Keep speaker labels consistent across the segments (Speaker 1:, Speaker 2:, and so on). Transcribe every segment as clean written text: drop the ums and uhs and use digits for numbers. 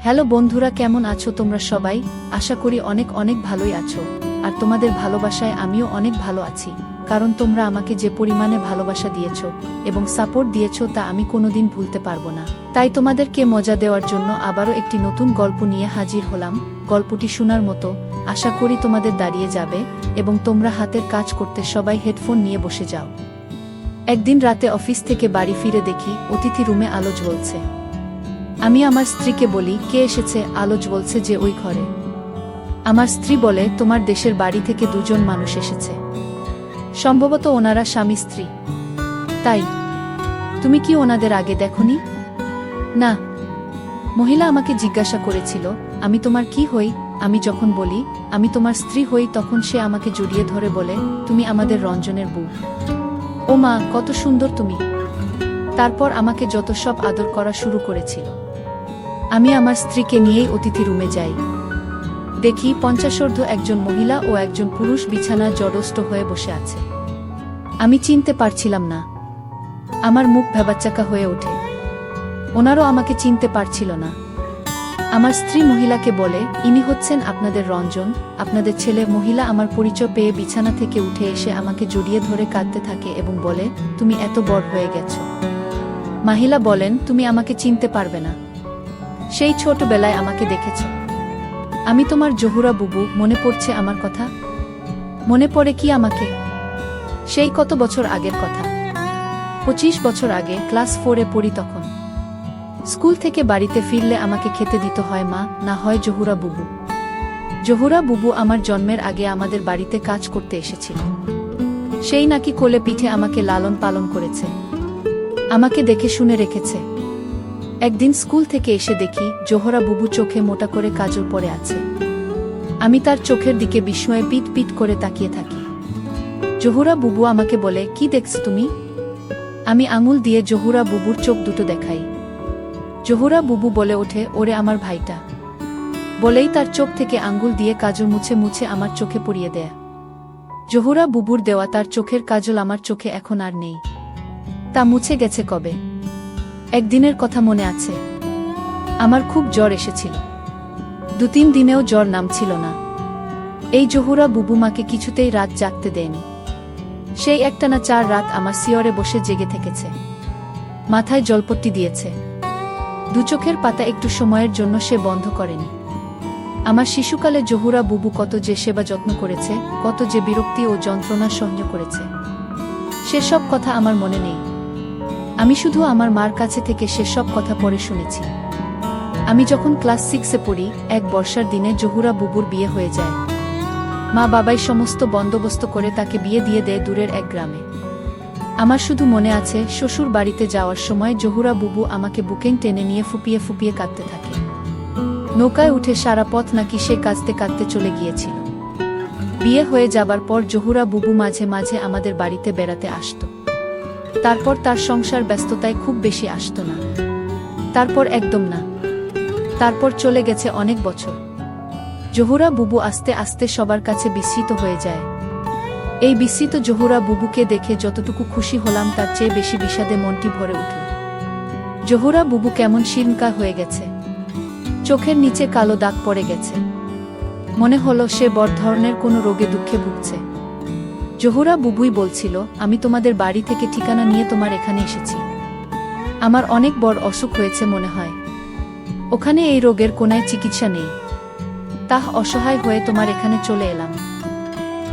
Speaker 1: Hello বন্ধুরা, কেমন আছো তোমরা সবাই? আশা করি অনেক অনেক ভালোই আছো। আর তোমাদের ভালোবাসায় আমিও অনেক ভালো আছি, কারণ তোমরা আমাকে যে পরিমাণে ভালোবাসা দিয়েছো এবং সাপোর্ট দিয়েছো তা আমি কোনোদিন ভুলতে পারবো না। তাই তোমাদেরকে মজা দেওয়ার জন্য আবারও একটি নতুন গল্প নিয়ে হাজির হলাম। গল্পটি শোনার মতো, আশা করি তোমাদের দাঁড়িয়ে যাবে এবং তোমরা হাতের কাজ করতে সবাই হেডফোন নিয়ে বসে যাও। একদিন রাতে অফিস থেকে বাড়ি ফিরে দেখি অতিথি রুমে আলো জ্বলছে। আমি আমার স্ত্রীকে বলি, কে এসেছে? আলো জ্বলছে যে ওই ঘরে। আমার স্ত্রী বলে, তোমার দেশের বাড়ি থেকে দুজন মানুষ এসেছে, সম্ভবত ওনারা স্বামী স্ত্রী। তাই তুমি কি ওনাদের আগে দেখোনি? না। মহিলা আমাকে জিজ্ঞাসা করেছিল, আমি তোমার কি হই? আমি যখন বলি আমি তোমার স্ত্রী হই, তখন সে আমাকে জড়িয়ে ধরে বলে, তুমি আমাদের রঞ্জনের বউ। ও মা, কত সুন্দর তুমি! তারপর আমাকে যত সব আদর করা শুরু করেছিল। আমি আমার স্ত্রীকে নিয়েই অতিথি রুমে যাই। দেখি 50 একজন মহিলা ও একজন পুরুষ বিছানায় জড়স্থ হয়ে বসে আছে। আমি চিনতে পারছিলাম না। আমার মুখ ভ্যাবাচ্চাকা হয়ে ওঠে। ওনারও আমাকে চিনতে পারছিল না। আমার স্ত্রী মহিলাকে বলে, ইনি হচ্ছেন আপনাদের রঞ্জন, আপনাদের ছেলে। মহিলা আমার পরিচয় পেয়ে বিছানা থেকে উঠে এসে আমাকে জড়িয়ে ধরে কাঁদতে থাকে এবং বলে, তুমি এত বড় হয়ে গেছো। মহিলা বলেন, তুমি আমাকে চিনতে পারবে না, সেই ছোটবেলায় আমাকে দেখেছ। আমি তোমার জহুরা বুবু। মনে পড়ছে আমার কথা? মনে পড়ে কি আমাকে? সেই কত বছর আগের কথা, 25 বছর আগে, ক্লাস 4-এ পড়ি তখন। স্কুল থেকে বাড়িতে ফিরলে আমাকে খেতে দিতে হয় মা, না হয় জহুরা বুবু। জহুরা বুবু আমার জন্মের আগে আমাদের বাড়িতে কাজ করতে এসেছিল। সেই নাকি কোলে পিঠে আমাকে লালন পালন করেছে, আমাকে দেখে শুনে রেখেছে। একদিন স্কুল থেকে এসে দেখি জোহরা বুবু চোখে মোটা করে কাজল পরে আছে। আমি তার চোখের দিকে বিস্ময়ে পিট পিট করে তাকিয়ে থাকি। জোহরা বুবু আমাকে বলে, কি দেখছ তুমি? আমি আঙুল দিয়ে জোহরা বুবুর চোখ দুটো দেখাই। জোহরা বুবু বলে ওঠে, ওরে আমার ভাইটা। বলেই তার চোখ থেকে আঙ্গুল দিয়ে কাজল মুছে মুছে আমার চোখে পরিয়ে দেয়। জোহরা বুবুর দেওয়া তার চোখের কাজল আমার চোখে এখন আর নেই। তা মুছে গেছে কবে? একদিনের কথা মনে আছে, আমার খুব জ্বর এসেছিল। 2-3 দিনেও জ্বর নামছিল না। এই জহুরা বুবু মাকে কিছুতেই রাত জাগতে দেয়নি। সেই একটানা 4 রাত আমার সিয়রে বসে জেগে থেকেছে। মাথায় জলপট্টি দিয়েছে, 2 চোখের পাতা একটু সময়ের জন্য সে বন্ধ করেনি। আমার শিশুকালে জহুরা বুবু কত যে সেবা যত্ন করেছে, কত যে বিরক্তি ও যন্ত্রণা সহ্য করেছে, সেসব কথা আমার মনে নেই। আমি শুধু আমার মার কাছে থেকে সেসব কথা পড়ে শুনেছি। আমি যখন ক্লাস 6-এ পড়ি, এক বর্ষার দিনে জহুরা বুবুর বিয়ে হয়ে যায়। মা বাবাই সমস্ত বন্দোবস্ত করে তাকে বিয়ে দিয়ে দেয় দূরের এক গ্রামে। আমার শুধু মনে আছে, শ্বশুর বাড়িতে যাওয়ার সময় জহুরা বুবু আমাকে বুকেন টেনে নিয়ে ফুপিয়ে ফুপিয়ে কাঁদতে থাকে। নৌকায় উঠে সারা পথ নাকি সে কাঁদতে কাঁদতে চলে গিয়েছিল। বিয়ে হয়ে যাবার পর জহুরা বুবু মাঝে মাঝে আমাদের বাড়িতে বেড়াতে আসতো। তারপর তার সংসার ব্যস্ততায় খুব বেশি আসতো না। তারপর একদম না। তারপর চলে গেছে অনেক বছর। জহুরা বুবু আস্তে আস্তে সবার কাছে বিস্মৃত হয়ে যায়। এই বিস্মৃত জহুরা বুবুকে দেখে যতটুকু খুশি হলাম তার চেয়ে বেশি বিষাদে মনটি ভরে উঠল। জহুরা বুবু কেমন শীর্ণকায় হয়ে গেছে, চোখের নিচে কালো দাগ পড়ে গেছে। মনে হলো সে বড় ধরনের কোনো রোগে দুঃখে ভুগছে। জহুরা বুবুই বলছিল, আমি তোমাদের বাড়ি থেকে ঠিকানা নিয়ে তোমার এখানে এসেছি। আমার অনেক বড় অসুখ হয়েছে মনে হয়। ওখানে এই রোগের কোনায় চিকিৎসা নেই। তাহ অসহায় হয়ে তোমার এখানে চলে এলাম।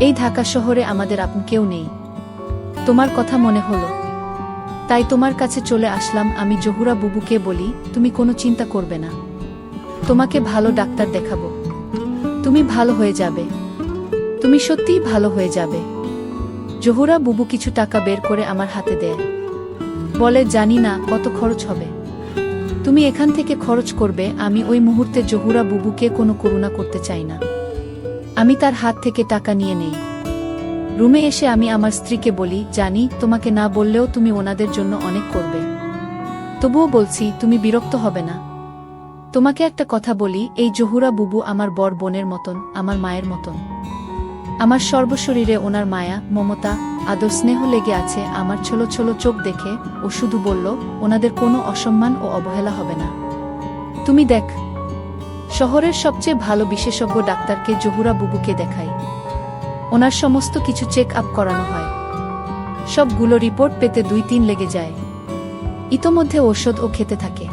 Speaker 1: এই ঢাকা শহরে আমাদের আপন কেউ নেই। তোমার কথা মনে হলো, তাই তোমার কাছে চলে আসলাম। আমি জহুরা বুবুকে বলি, তুমি কোনো চিন্তা করবে না, তোমাকে ভালো ডাক্তার দেখাবো, তুমি ভালো হয়ে যাবে, তুমি সত্যিই ভালো হয়ে যাবে। জহুরা বুবু কিছু টাকা বের করে আমার হাতে দেয়। বলে, জানি না কত খরচ হবে, তুমি এখান থেকে খরচ করবে। আমি ওই মুহূর্তে জহুরা বুবুকে কোনো করুণা করতে চাই না। আমি তার হাত থেকে টাকা নিয়ে নেই। রুমে এসে আমি আমার স্ত্রীকে বলি, জানি তোমাকে না বললেও তুমি ওনাদের জন্য অনেক করবে, তবুও বলছি, তুমি বিরক্ত হবে না। তোমাকে একটা কথা বলি, এই জহুরা বুবু আমার বড় বোনের মতন, আমার মায়ের মতন। আমার সর্বশরীরে ওনার মায়া, মমতা, আদর, স্নেহ লেগে আছে। আমার ছোলো ছোলো চোখ দেখে ও শুধু বলল, ওনাদের কোনো অসম্মান ও অবহেলা হবে না। তুমি দেখ, শহরের সবচেয়ে ভালো বিশেষজ্ঞ ডাক্তারকে জহুরা বুবুকে দেখাই। ওনার সমস্ত কিছু চেক আপ করানো হয়। সবগুলো রিপোর্ট পেতে 2-3 লেগে যায়। ইতোমধ্যে ঔষধও খেতে থাকে।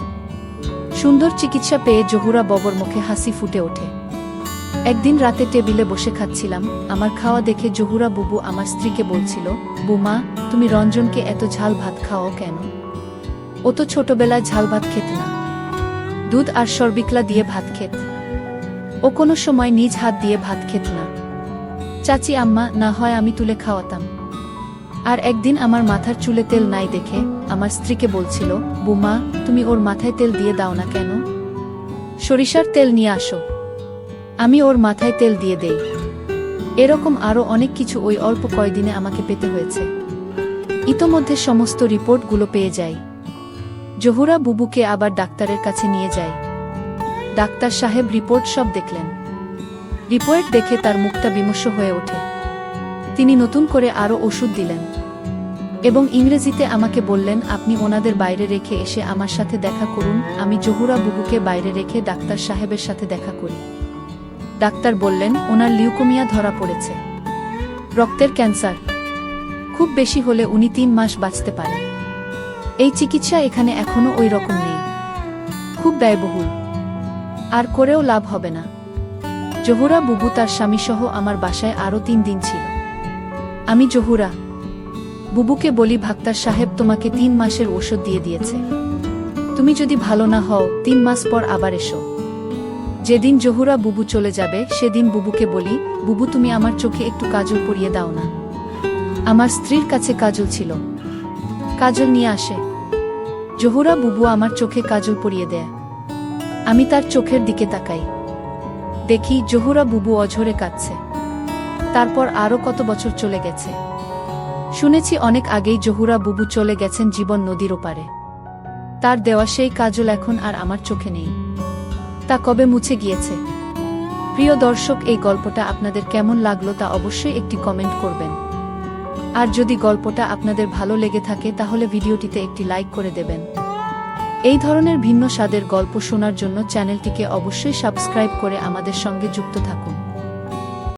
Speaker 1: সুন্দর চিকিৎসা পেয়ে জহুরা ববর মুখে হাসি ফুটে ওঠে। একদিন রাতে টেবিলে বসে খাচ্ছিলাম, আমার খাওয়া দেখে জহুরা বুবু আমার স্ত্রীকে বলছিল, বুমা, তুমি রঞ্জনকে এত ঝাল ভাত খাওয়াও কেন? ও তো ছোটবেলায় ঝাল ভাত খেত না, দুধ আর সরবিকলা দিয়ে ভাত খেত। ও কোনো সময় নিজ হাত দিয়ে ভাত খেত না। চাচি আম্মা না হয় আমি তুলে খাওয়াতাম। আর একদিন আমার মাথার চুলে তেল নাই দেখে আমার স্ত্রীকে বলছিল, বুমা, তুমি ওর মাথায় তেল দিয়ে দাও না কেন? সরিষার তেল নিয়ে আসো। আমি ওর মাথায় তেল দিয়ে দেই। এরকম আরও অনেক কিছু ওই অল্প কয়দিনে আমাকে পেতে হয়েছে। ইতোমধ্যে সমস্ত রিপোর্টগুলো পেয়ে যাই। জহুরা বুবুকে আবার ডাক্তারের কাছে নিয়ে যাই। ডাক্তার সাহেব রিপোর্ট সব দেখলেন। রিপোর্ট দেখে তার মুখটা বিমর্ষ হয়ে ওঠে। তিনি নতুন করে আরও ওষুধ দিলেন এবং ইংরেজিতে আমাকে বললেন, আপনি ওনাদের বাইরে রেখে এসে আমার সাথে দেখা করুন। আমি জহুরা বুবুকে বাইরে রেখে ডাক্তার সাহেবের সাথে দেখা করি। ডাক্তার বললেন, ওনার লিউকোমিয়া ধরা পড়েছে, রক্তের ক্যান্সার। খুব বেশি হলে উনি 3 মাস বাঁচতে পারে। এই চিকিৎসা এখানে এখনো ওই রকম নেই, খুব ব্যয়বহুল, আর করেও লাভ হবে না। জহুরা বুবু তার স্বামীসহ আমার বাসায় আরও 3 দিন ছিল। আমি জহুরা বুবুকে বলি, ডাক্তার সাহেব তোমাকে 3 মাসের ওষুধ দিয়ে দিয়েছে। তুমি যদি ভালো না হও 3 মাস পর আবার এসো। যেদিন জহুরা বুবু চলে যাবে সেদিন বুবুকে বলি, বুবু তুমি আমার চোখে একটু কাজল পরিয়ে দাও না। আমার স্ত্রীর কাছে কাজল ছিল, কাজল নিয়ে আসে। জহুরা বুবু আমার চোখে কাজল পরিয়ে দেয়। আমি তার চোখের দিকে তাকাই, দেখি জহুরা বুবু অঝরে কাঁদছে। তারপর আরও কত বছর চলে গেছে। শুনেছি অনেক আগেই জহুরা বুবু চলে গেছেন জীবন নদীর ওপারে। তার দেওয়া সেই কাজল এখন আর আমার চোখে নেই। তা কবে মুছে গিয়েছে। প্রিয় দর্শক, এই গল্পটা আপনাদের কেমন লাগলো তা অবশ্যই একটি কমেন্ট করবেন। আর যদি গল্পটা আপনাদের ভালো লেগে থাকে তাহলে ভিডিওটিতে একটি লাইক করে দেবেন। এই ধরনের ভিন্ন স্বাদের গল্প শোনার জন্য চ্যানেলটিকে অবশ্যই সাবস্ক্রাইব করে আমাদের সঙ্গে যুক্ত থাকুন।